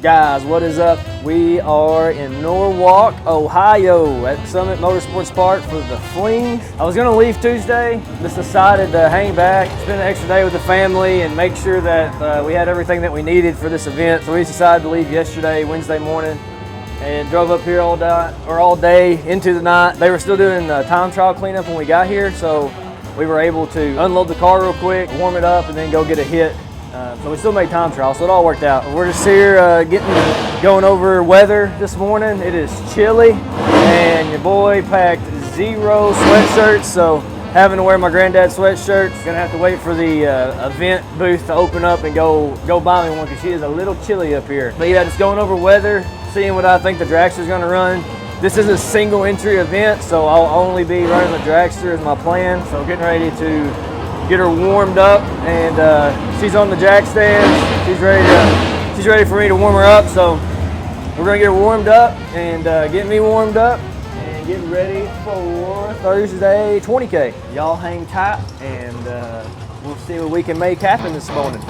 Guys, what is up? We are in Norwalk, Ohio at Summit Motorsports Park for the FLING. I was gonna leave Tuesday, just decided to hang back, spend an extra day with the family and make sure that we had everything that we needed for this event. So we decided to leave yesterday, Wednesday morning, and drove up here all day into the night. They were still doing time trial cleanup when we got here, so we were able to unload the car real quick, warm it up, and then go get a hit. So we still made time trial, so it all worked out. We're just here going over weather this morning. It is chilly, and your boy packed 0 sweatshirts, so having to wear my granddad's sweatshirt. Gonna have to wait for the event booth to open up and go buy me one because she is a little chilly up here. But yeah, just going over weather, seeing what I think the dragster's gonna run. This is a single entry event, so I'll only be running the dragster as my plan. So getting ready to get her warmed up, and she's on the jack stand. She's ready for me to warm her up. So we're gonna get her warmed up and get me warmed up and get ready for Thursday 20K. Y'all hang tight, and we'll see what we can make happen this morning.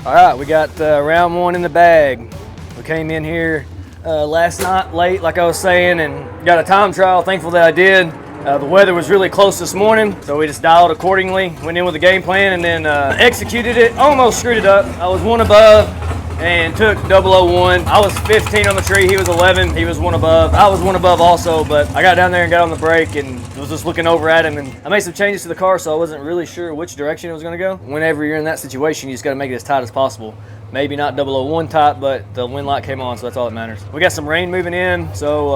All right, we got round one in the bag. We came in here last night late, like I was saying, and got a time trial. Thankful that I did. The weather was really close this morning, so we just dialed accordingly, went in with a game plan, and then executed it. Almost screwed it up. I was 1 above and took 001. I was 15 on the tree, he was 11, he was 1 above. I was 1 above also, but I got down there and got on the brake and was just looking over at him, and I made some changes to the car, so I wasn't really sure which direction it was gonna go. Whenever you're in that situation, you just gotta make it as tight as possible. Maybe not 001 tight, but the wind light came on, so that's all that matters. We got some rain moving in, so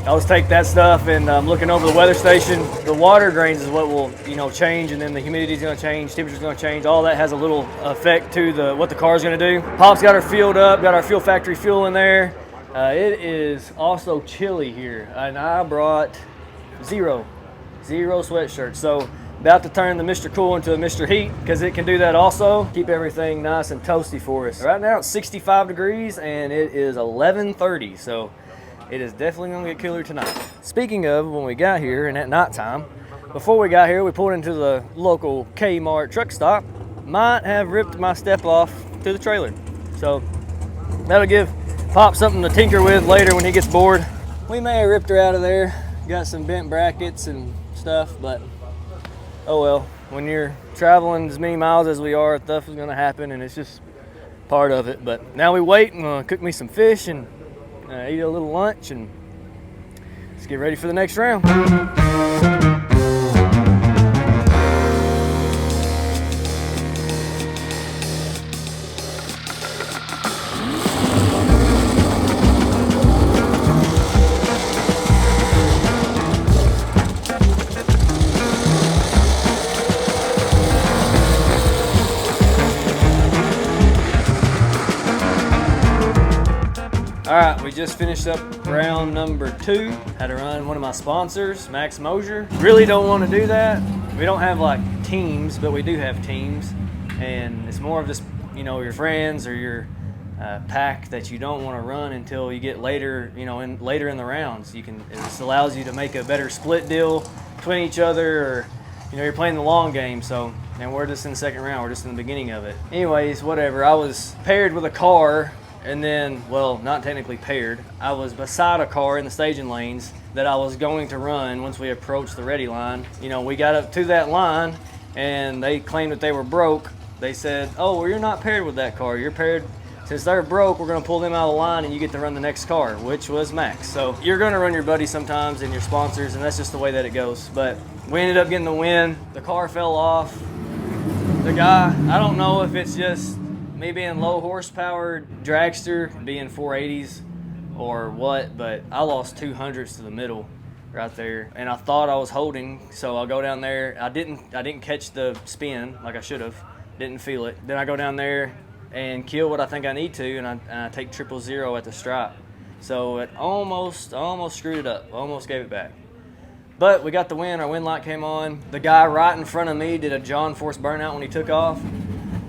I'll just take that stuff, and I'm looking over the weather station. The water drains is what will, change, and then the humidity's gonna change, temperature's gonna change. All that has a little effect to what the car's gonna do. Pop's got her filled up, got our fuel factory fuel in there. It is also chilly here, and I brought zero sweatshirts. So about to turn the Mr. Cool into a Mr. Heat, because it can do that also. Keep everything nice and toasty for us. Right now it's 65 degrees and it is 11:30, so it is definitely gonna get cooler tonight. Speaking of when we got here and at nighttime, before we got here we pulled into the local Kmart truck stop. Might have ripped my step off to the trailer. So that'll give Pop something to tinker with later when he gets bored. We may have ripped her out of there. Got some bent brackets and stuff, but oh well. When you're traveling as many miles as we are, stuff is gonna happen, and it's just part of it. But now we wait and cook me some fish and eat a little lunch, and let's get ready for the next round. All right, we just finished up round number 2. Had to run one of my sponsors, Max Mosier. Really don't want to do that. We don't have like teams, but we do have teams. And it's more of just, your friends or your pack that you don't want to run until you get later, later in the rounds. It just allows you to make a better split deal between each other, or, you're playing the long game. So, and we're just in the second round. We're just in the beginning of it. Anyways, whatever. I was paired with a car. And then, well, not technically paired. I was beside a car in the staging lanes that I was going to run once we approached the ready line. We got up to that line and they claimed that they were broke. They said, oh, well, you're not paired with that car. You're paired, since they're broke, we're gonna pull them out of the line and you get to run the next car, which was Max. So you're gonna run your buddies sometimes and your sponsors, and that's just the way that it goes. But we ended up getting the win. The car fell off. The guy, I don't know if it's just me being low horsepower dragster, being 480s, or what, but I lost 200s to the middle right there, and I thought I was holding, so I'll go down there. I didn't catch the spin like I should have, didn't feel it. Then I go down there and kill what I think I need to, and I take 000 at the stripe. So it almost screwed it up, almost gave it back. But we got the win, our wind light came on. The guy right in front of me did a John Force burnout when he took off.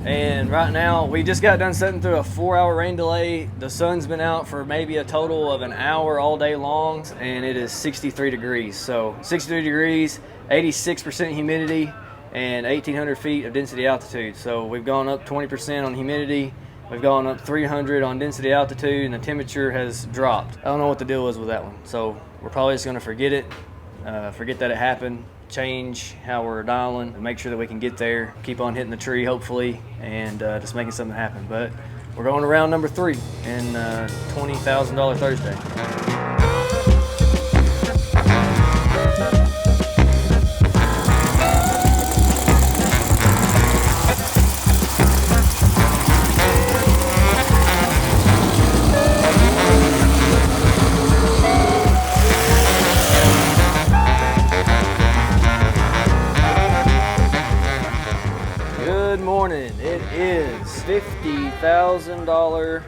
And right now, we just got done setting through a 4-hour rain delay. The sun's been out for maybe a total of an hour all day long, and it is 63 degrees. So 63 degrees, 86% humidity, and 1,800 feet of density altitude. So we've gone up 20% on humidity. We've gone up 300 on density altitude, and the temperature has dropped. I don't know what the deal was with that one. So we're probably just gonna forget it, forget that it happened, change how we're dialing, and make sure that we can get there, keep on hitting the tree hopefully, and just making something happen. But we're going to round number 3 in $20,000 Thursday. Good morning. It is $50,000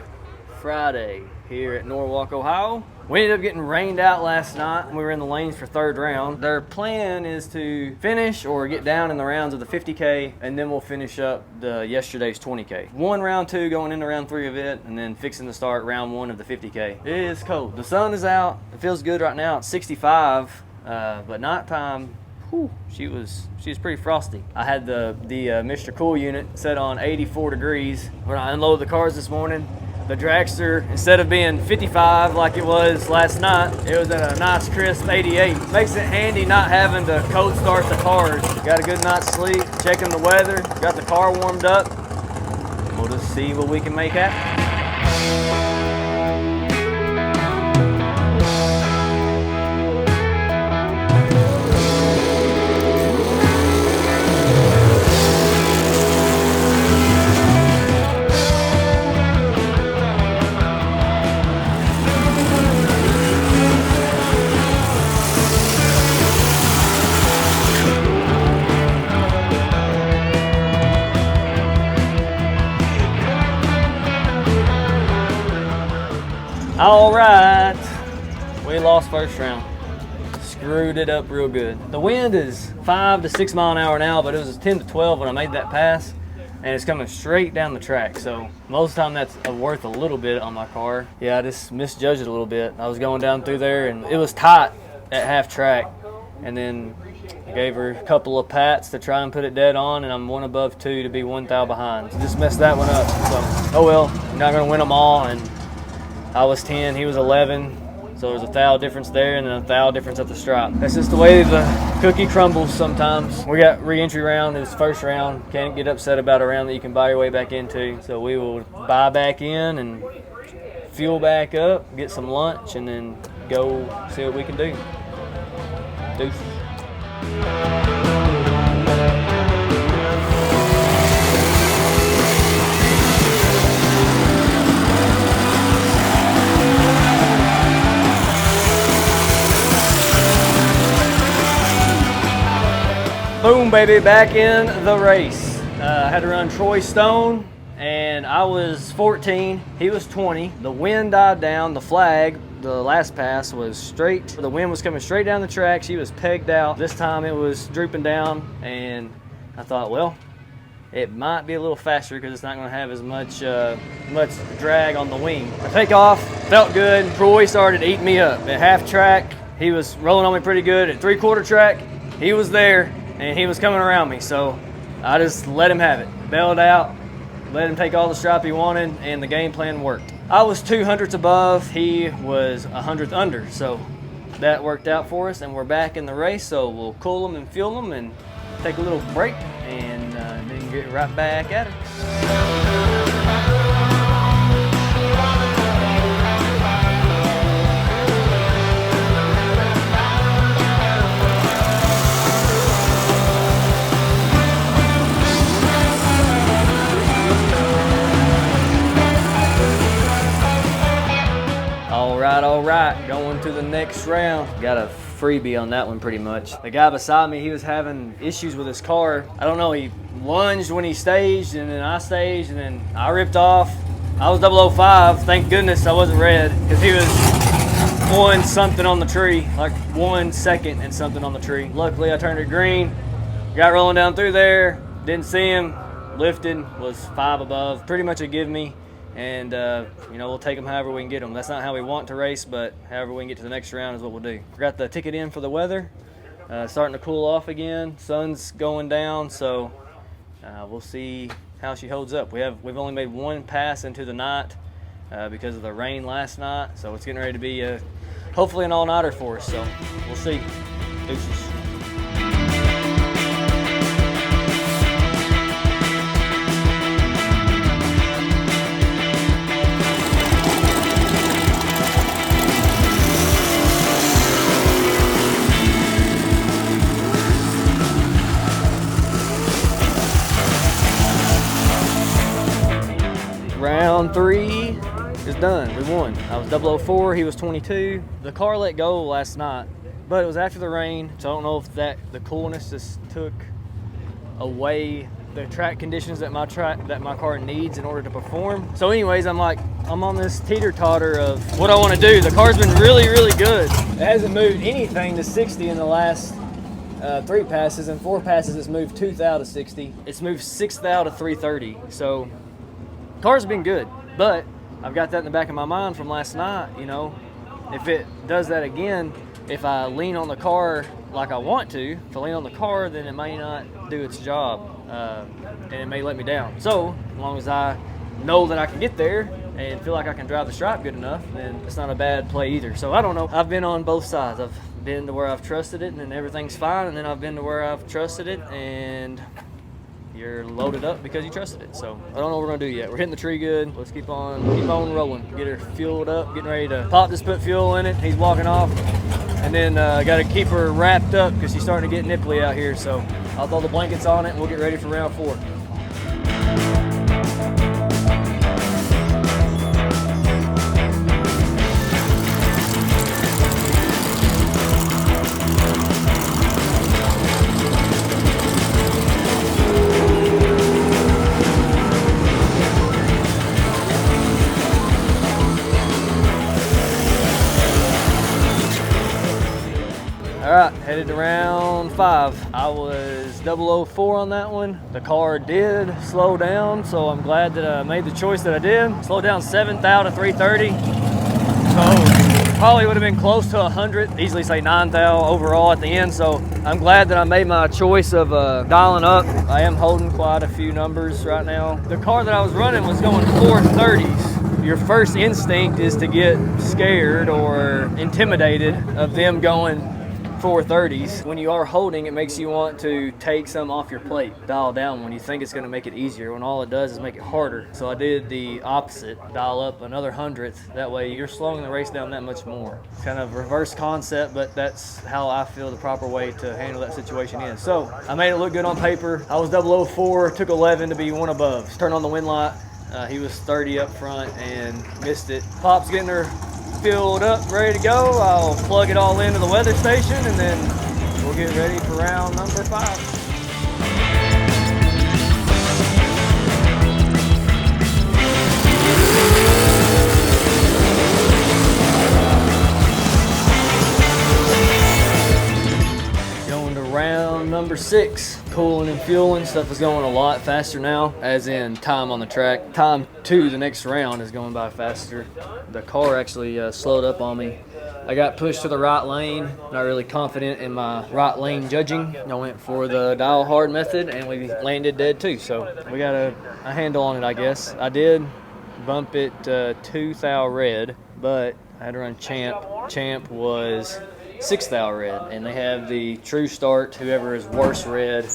Friday here at Norwalk, Ohio. We ended up getting rained out last night and we were in the lanes for 3rd round. Their plan is to finish or get down in the rounds of the 50K, and then we'll finish up the yesterday's 20K. Round 2 going into round 3 of it, and then fixing to start round 1 of the 50K. It is cold. The sun is out. It feels good right now. It's 65, but nighttime, whew, she was pretty frosty. I had the Mr. Cool unit set on 84 degrees. When I unloaded the cars this morning, the dragster, instead of being 55 like it was last night, it was at a nice crisp 88. Makes it handy not having to cold start the cars. Got a good night's sleep, checking the weather, got the car warmed up. We'll just see what we can make happen. All right, we lost first round. Screwed it up real good. The wind is 5 to 6 mile an hour now, but it was 10 to 12 when I made that pass, and it's coming straight down the track. So most of the time that's worth a little bit on my car. Yeah, I just misjudged it a little bit. I was going down through there and it was tight at half track, and then I gave her a couple of pats to try and put it dead on, and I'm 1 above 2 to be 1 thou behind. So just messed that one up. So, oh well, I'm not gonna win them all, and I was 10, he was 11, so there's a thou difference there and then a thou difference at the stripe. That's just the way the cookie crumbles sometimes. We got re-entry round, it was first round. Can't get upset about a round that you can buy your way back into. So we will buy back in and fuel back up, get some lunch, and then go see what we can do. Deuces. Boom, baby, back in the race. I had to run Troy Stone, and I was 14, he was 20. The wind died down, the flag, the last pass was straight. The wind was coming straight down the track, she was pegged out. This time it was drooping down, and I thought, well, it might be a little faster because it's not gonna have as much drag on the wing. I take off, felt good. Troy started eating me up. At half track, he was rolling on me pretty good. At 3/4 track, he was there, and he was coming around me, so I just let him have it. Bailed out, let him take all the stripe he wanted, and the game plan worked. I was 200ths above, he was 100th under, so that worked out for us, and we're back in the race, so we'll cool them and fuel them and take a little break, and then get right back at it. All all right. Going to the next round. Got a freebie on that one pretty much. The guy beside me, he was having issues with his car. I don't know, he lunged when he staged, and then I staged, and then I ripped off. I was 005. Thank goodness I wasn't red, because he was 1 something on the tree, like 1 second and something on the tree. Luckily I turned it green, got rolling down through there, didn't see him, lifted, was 5 above. Pretty much a give me, and you know, we'll take them however we can get them. That's not how we want to race, but however we can get to the next round is what we'll do. Got the ticket in for the weather, starting to cool off again, sun's going down, so we'll see how she holds up. We've only made 1 pass into the night because of the rain last night, so it's getting ready to be hopefully an all-nighter for us, so we'll see. Deuces. Round 3 is done. We won. I was 004, he was 22. The car let go last night, but it was after the rain, so I don't know if the coolness just took away the track conditions that my car needs in order to perform. So anyways, I'm on this teeter-totter of what I want to do. The car's been really, really good. It hasn't moved anything to 60 in the last 3 passes, and 4 passes it's moved 2 thou to 60. It's moved 6 thou to 330. So car's been good, but I've got that in the back of my mind from last night. You know, if it does that again, if I lean on the car like I want to, if I lean on the car, then it may not do its job, and it may let me down. So as long as I know that I can get there and feel like I can drive the stripe good enough, then it's not a bad play either. So I don't know. I've been on both sides. I've been to where I've trusted it and then everything's fine, and then I've been to where I've trusted it and you're loaded up because you trusted it. So I don't know what we're gonna do yet. We're hitting the tree good. Let's keep on rolling. Get her fueled up, getting ready to Pop just put fuel in it. He's walking off. And then got to keep her wrapped up because she's starting to get nipply out here. So I'll throw the blankets on it and we'll get ready for round 4. All right, headed to round 5. I was 004 on that one. The car did slow down, so I'm glad that I made the choice that I did. Slowed down 7 thou to 330. So probably would have been close to 100, easily say 9 thou overall at the end. So I'm glad that I made my choice of dialing up. I am holding quite a few numbers right now. The car that I was running was going 430s. Your first instinct is to get scared or intimidated of them going 430s. When you are holding, it makes you want to take some off your plate, dial down when you think it's going to make it easier, when all it does is make it harder. So I did the opposite, dial up another 100th. That way you're slowing the race down that much more. Kind of reverse concept, but that's how I feel the proper way to handle that situation is. So I made it look good on paper. I was 004, took 11 to be 1 above. Turned on the wind light. He was 30 up front and missed it. Pop's getting her filled up, ready to go. I'll plug it all into the weather station and then we'll get ready for round number 5. Going to round number 6. Cooling and fueling, stuff is going a lot faster now, as in time on the track. Time to the next round is going by faster. The car actually slowed up on me. I got pushed to the right lane, not really confident in my right lane judging. I went for the dial hard method and we landed dead too, so we got a handle on it, I guess. I did bump it 2 thou red, but I had to run Champ. Champ was 6 thou red, and they have the true start. Whoever is worse red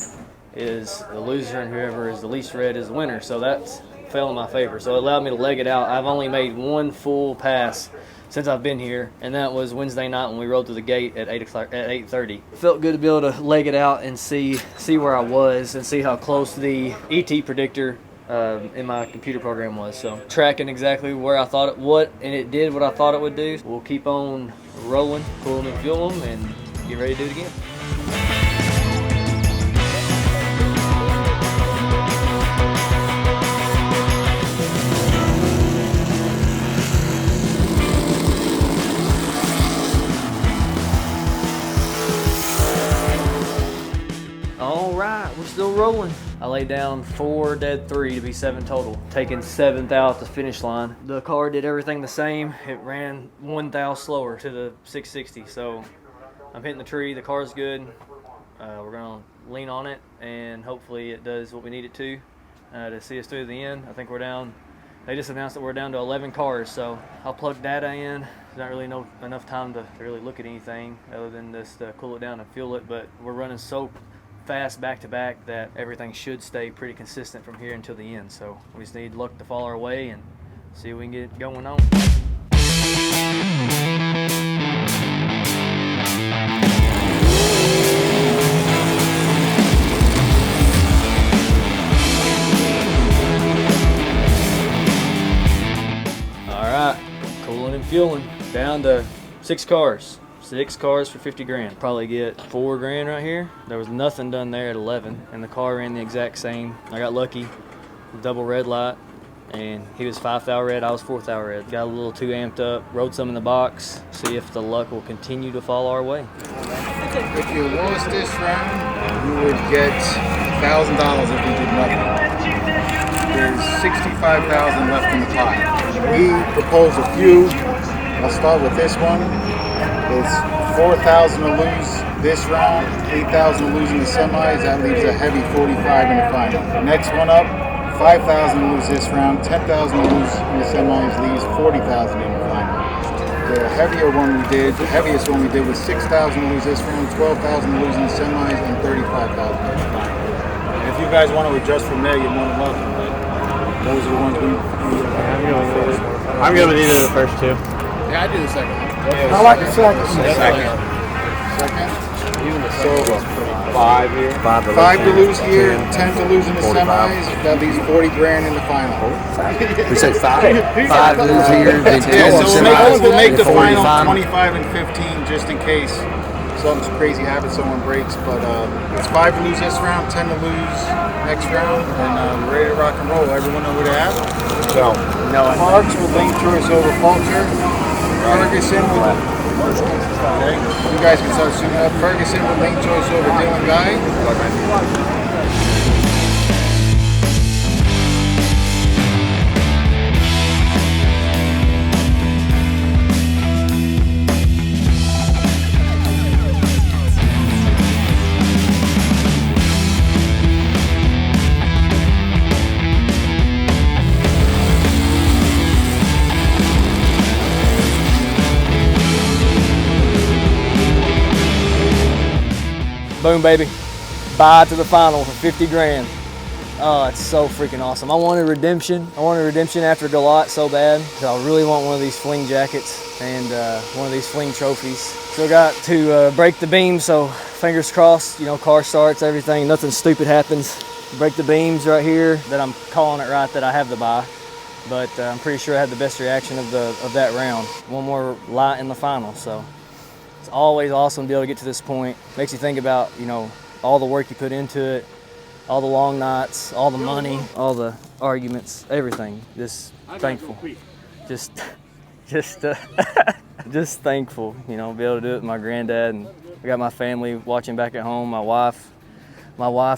is the loser, and whoever is the least red is the winner. So that fell in my favor. So it allowed me to leg it out. I've only made 1 full pass since I've been here, and that was Wednesday night when we rode through the gate at 8:30. Felt good to be able to leg it out and see where I was and see how close the ET predictor in my computer program was. So tracking exactly where I thought and it did what I thought it would do. We'll keep on rolling, cool them and fuel them, and get ready to do it again. All right, we're still rolling. I laid down 4 dead 3 to be 7 total, taking 7th out the finish line. The car did everything the same. It ran 1 thou slower to the 660. So I'm hitting the tree, the car's good. We're gonna lean on it and hopefully it does what we need it to see us through to the end. I think we're down, they just announced that we're down to 11 cars, so I'll plug data in. There's not really enough time to really look at anything other than just cool it down and fuel it, but we're running so fast back to back that everything should stay pretty consistent from here until the end. So we just need luck to fall our way and see if we can get going on. All right, cooling and fueling, down to 6 cars. 6 cars for 50 grand. Probably get 4 grand right here. There was nothing done there at 11, and the car ran the exact same. I got lucky, double red light, and he was 5th hour red, I was 4th hour red. Got a little too amped up, rode some in the box, see if the luck will continue to fall our way. If you lost this round, you would get $1,000 if you did nothing. There's 65,000 left in the pot. We propose a few. I'll start with this one. It's 4,000 to lose this round, 8,000 to lose in the semis. That leaves a heavy 45 in the final. Next one up, 5,000 to lose this round, 10,000 to lose in the semis, leaves 40,000 in the final. The heaviest one we did was 6,000 to lose this round, 12,000 to lose in the semis, and 35,000 in the final. And if you guys want to adjust from there, you're more than welcome. But those are the ones we I'm going with either of the first 2. Yeah, I do the second one. I like the second. Second. So 5 here. 5 to lose here, 10 to lose in the semis. That leaves 40 grand in the final. We said 5. 5 to lose here, then 10 Yeah, to so we'll make the final 45. 25 and 15 just in case something's crazy happens, someone breaks. But it's 5 to lose this round, 10 to lose next round, and we're ready to rock and roll. Everyone know where to have? No. Parks with lane choice over Fulcher. Ferguson with okay. You guys can start shooting up. Ferguson with lane choice over Dylan Guy. Boom, baby. Bye to the final for 50 grand. Oh, it's so freaking awesome. I wanted redemption. I wanted redemption after Galot so bad. So I really want one of these FLING jackets and one of these FLING trophies. Still got to break the beam, so fingers crossed, you know, car starts, everything, nothing stupid happens. Break the beams right here, that I'm calling it right that I have the buy. But I'm pretty sure I had the best reaction of that round. One more light in the final, so. It's always awesome to be able to get to this point. Makes you think about, you know, all the work you put into it, all the long nights, all the money, all the arguments, everything. Just thankful. Just thankful, you know, be able to do it with my granddad, and I got my family watching back at home. My wife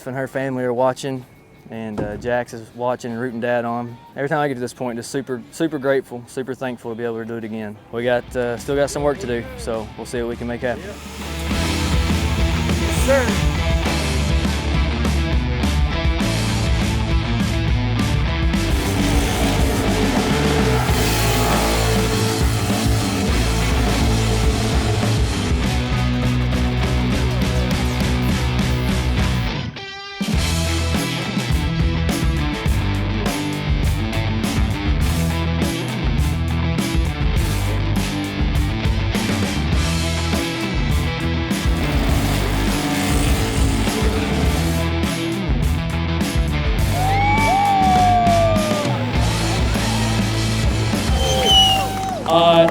and her family are watching, and Jax is watching and rooting Dad on. Every time I get to this point, just super grateful, super thankful to be able to do it again. We got still got some work to do, so we'll see what we can make happen. Yes, sir.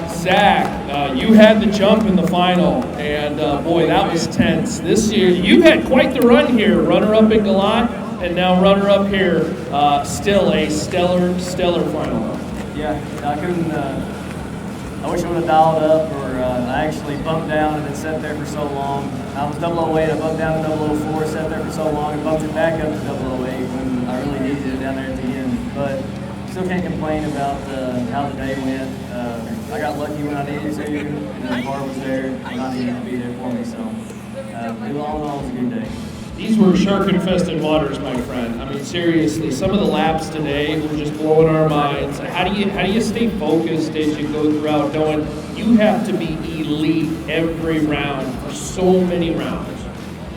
Zach, you had the jump in the final, and boy, that was tense. This year, you've had quite the run here, runner-up in Galat, and now runner-up here. Still a stellar final. Yeah, I couldn't. I wish I would have dialed up, or I actually bumped down and then sat there for so long. I was 008, I bumped down to 004, sat there for so long, and bumped it back up to 008 when I really needed it down there at the end. But still can't complain about how the day went. I got lucky when I needed to, and the car was there when I needed to be there for me. So, all in all, it was a good day. These were shark-infested waters, my friend. I mean, seriously, some of the laps today were just blowing our minds. How do you stay focused as you go throughout, knowing you have to be elite every round for so many rounds?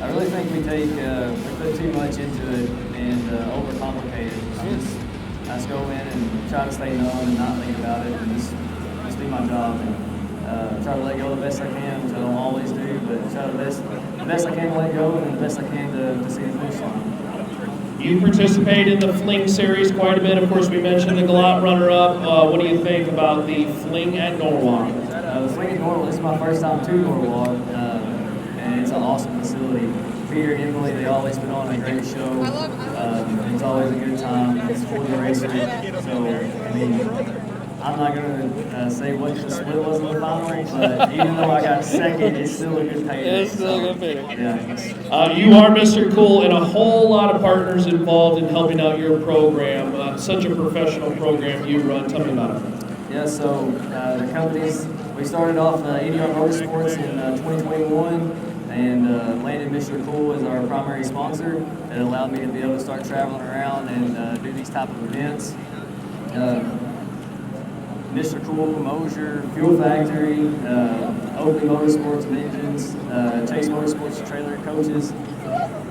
I really think we put too much into it and overcomplicate it. I just go in and try to stay numb and not think about it and just do my job and try to let go the best I can, which I don't always do, but try the best I can to let go and the best I can to see the finish line. You participate in the FLING series quite a bit. Of course, we mentioned the Galat runner-up. What do you think about the FLING at Norwalk? The FLING at Norwalk, this is my first time to Norwalk, and it's an awesome facility. Peter and Emily, they always put on a great show. It's always a good time. It's fully racing. So, I mean, I'm not going to say what the split was in the final, but even though I got second, it's still a good payday. It's still a good payday. Yeah. You are Mr. Cool, and a whole lot of partners involved in helping out your program. Such a professional program you run. Tell me about it. Yeah, so the companies, we started off EDR Motorsports in 2021. And landed Mr. Cool as our primary sponsor. It allowed me to be able to start traveling around and do these type of events. Mr. Cool, Mosier, Fuel Factory, Oakley Motorsports and Engines, Chase Motorsports Trailer Coaches.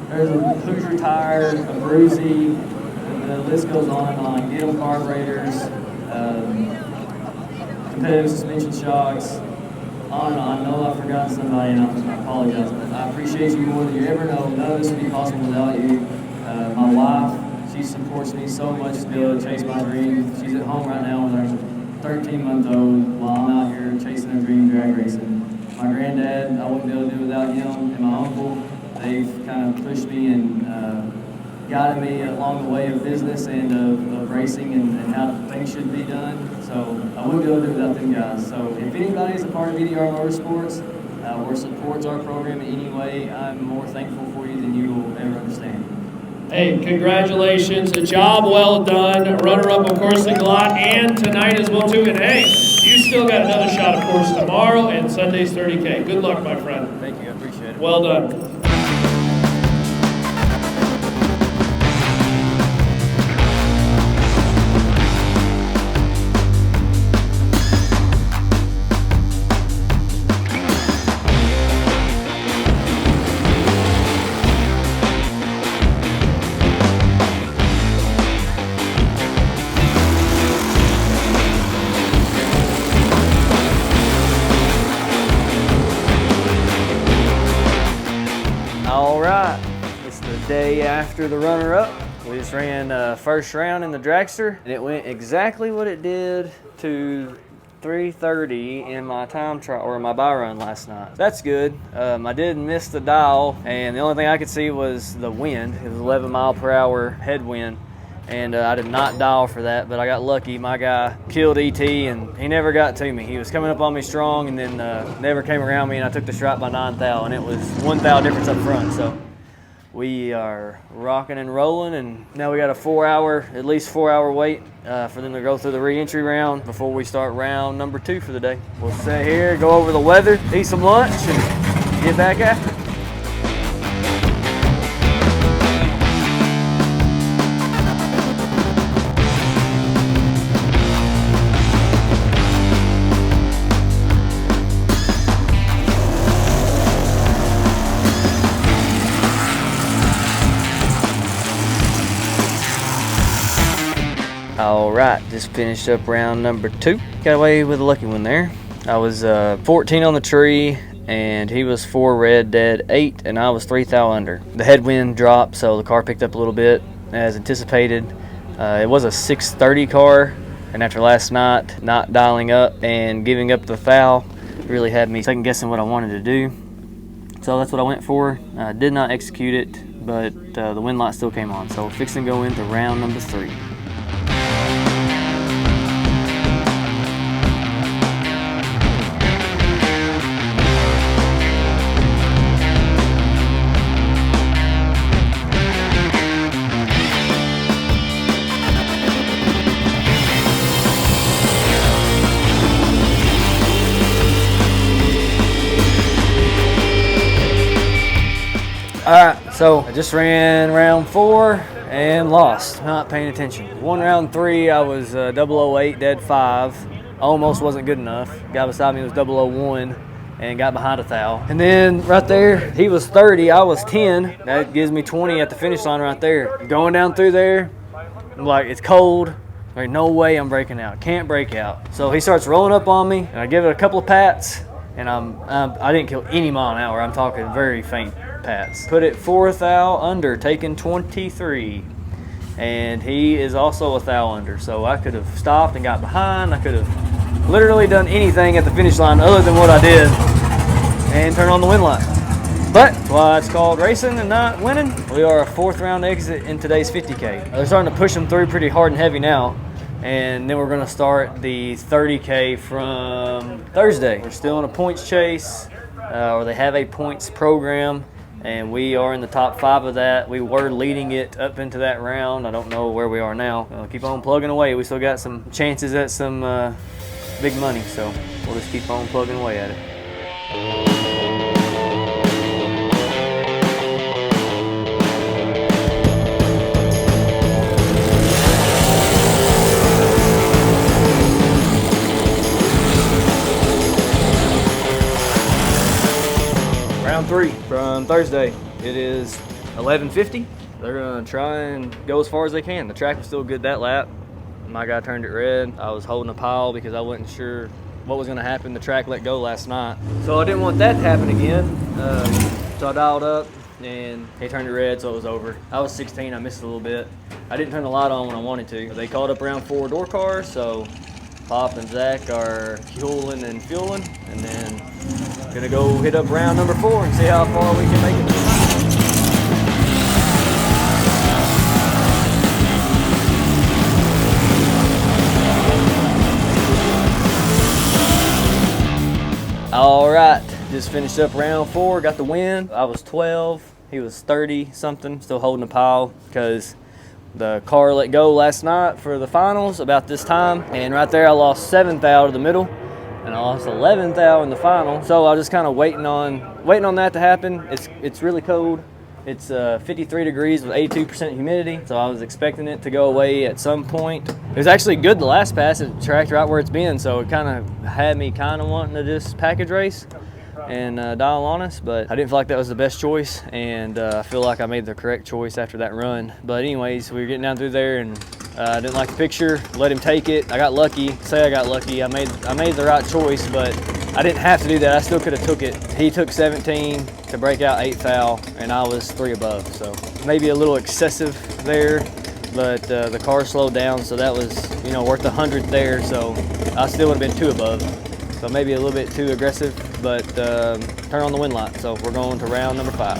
There's a Hoosier Tire, a Bruzy, and the list goes on and on. Get 'em carburetors, competitive suspension shocks. On and on. I know I've forgotten somebody, and I apologize, but I appreciate you more than you ever know. None of this would be possible without you. My wife, she supports me so much to be able to chase my dream. She's at home right now with her 13-month-old while I'm out here chasing her dream drag racing. My granddad, I wouldn't be able to do without him, and my uncle. They've kind of pushed me and guided me along the way of business and of racing and how things should be done. So I wouldn't be able to do without them guys. So if anybody is a part of EDR Motorsports or supports our program in any way, I'm more thankful for you than you will ever understand. Hey, congratulations. A job well done. Runner-up, of course, in Galat, and tonight as well, too. And hey, you still got another shot, of course, tomorrow and Sunday's 30K. Good luck, my friend. Thank you. I appreciate it. Well done. All right, it's the day after the runner-up. We just ran first round in the dragster, and it went exactly what it did to 3:30 in my time trial or my buy run last night. That's good. I did miss the dial, and the only thing I could see was the wind. It was 11 mile per hour headwind, and I did not dial for that, but I got lucky. My guy killed ET, and he never got to me. He was coming up on me strong, and then never came around me, and I took the strike by 9 thou, and it was 1 thou difference up front. So we are rocking and rolling, and now we got at least 4 hour wait for them to go through the re-entry round before we start round number 2 for the day. We'll sit here, go over the weather, eat some lunch, and get back after. All right, just finished up round number 2. Got away with a lucky one there. I was 14 on the tree, and he was 4 red, dead 8, and I was 3 thou under. The headwind dropped, so the car picked up a little bit as anticipated. It was a 630 car, And after last night, not dialing up and giving up the foul really had me second guessing what I wanted to do. So that's what I went for. Did not execute it, but the wind light still came on. So we're fixing to go into round number 3. Alright, so I just ran round 4 and lost, not paying attention. Won round 3, I was 008, dead 5. Almost wasn't good enough. Guy beside me was 001 and got behind a thou. And then right there, he was 30, I was 10. That gives me 20 at the finish line right there. Going down through there, I'm like, it's cold. There's no way I'm breaking out. Can't break out. So he starts rolling up on me, and I give it a couple of pats, and I didn't kill any mile an hour. I'm talking very faint pats. Put it 4th thou under, taking 23. And he is also a thou under. So I could have stopped and got behind. I could have literally done anything at the finish line other than what I did and turn on the wind light. But that's why it's called racing and not winning. We are a 4th round exit in today's 50K. They're starting to push them through pretty hard and heavy now. And then we're going to start the 30K from Thursday. We're still in a points chase, or they have a points program, and we are in the top 5 of that. We were leading it up into that round. I don't know where we are now. Keep on plugging away. We still got some chances at some big money, so we'll just keep on plugging away at it. Round 3 from Thursday. It is 11:50. They're gonna try and go as far as they can. The track was still good that lap. My guy turned it red. I was holding a pile because I wasn't sure what was gonna happen. The track let go last night. So I didn't want that to happen again. So I dialed up and he turned it red, so it was over. I was 16, I missed a little bit. I didn't turn the light on when I wanted to. They called up round 4 door cars, so Pop and Zach are fueling and fueling, and then gonna go hit up round number 4 and see how far we can make it. All right, just finished up round 4, got the win. I was 12, he was 30 something, still holding a pile because the car let go last night for the finals about this time, and right there I lost 7th thou to the middle, and I lost 11th thou in the final. So I was just kind of waiting on that to happen. It's really cold. It's 53 degrees with 82% humidity, so I was expecting it to go away at some point. It was actually good the last pass. It tracked right where it's been, so it kind of had me kind of wanting to just package race and dial on us, but I didn't feel like that was the best choice, and I feel like I made the correct choice after that run. But anyways, we were getting down through there, and I didn't like the picture, let him take it. I got lucky, I got lucky. I made the right choice, but I didn't have to do that. I still could have took it. He took 17 to break out 8th thou, and I was 3 above, so maybe a little excessive there, but the car slowed down, so that was, worth 100 there, so I still would have been 2 above. So maybe a little bit too aggressive, but turn on the wind light. So we're going to round number 5.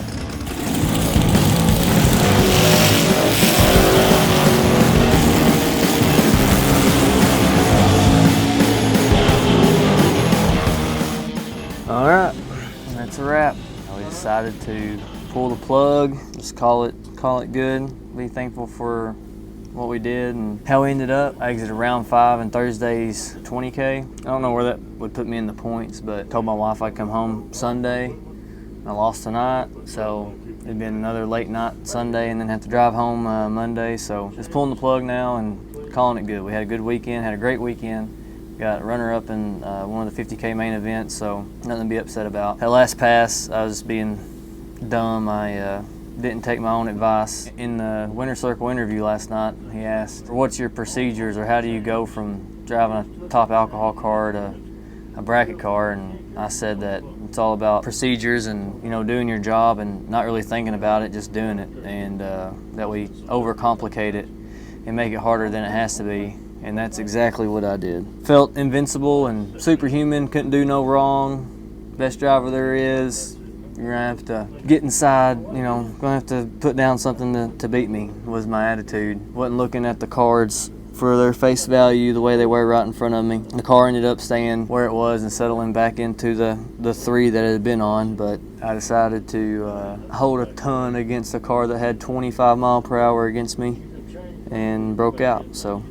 All right, that's a wrap. We decided to pull the plug, just call it good. Be thankful for what we did and how we ended up. I exited round 5 in Thursday's 20K. I don't know where that would put me in the points, but told my wife I'd come home Sunday. I lost tonight, so it'd been another late night Sunday and then have to drive home Monday. So just pulling the plug now and calling it good. We had a good weekend, had a great weekend. Got runner-up in one of the 50K main events, so nothing to be upset about. That last pass, I was being dumb. I didn't take my own advice. In the Winner Circle interview last night, he asked, what's your procedures, or how do you go from driving a top alcohol car to a bracket car? And I said that it's all about procedures and doing your job and not really thinking about it, just doing it, and that we overcomplicate it and make it harder than it has to be. And that's exactly what I did. Felt invincible and superhuman, couldn't do no wrong. Best driver there is. You're gonna have to get inside, you know, gonna have to put down something to beat me, was my attitude. Wasn't looking at the cards for their face value the way they were right in front of me. The car ended up staying where it was and settling back into the 3 that it had been on, but I decided to hold a ton against a car that had 25 mile per hour against me and broke out. So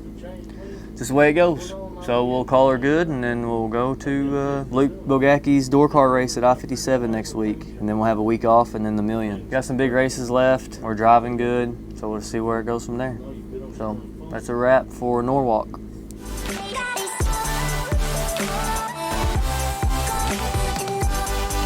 just the way it goes. So we'll call her good, and then we'll go to Luke Bogacki's door car race at I-57 next week, and then we'll have a week off, and then the Million. Got some big races left. We're driving good, so we'll see where it goes from there. So that's a wrap for Norwalk.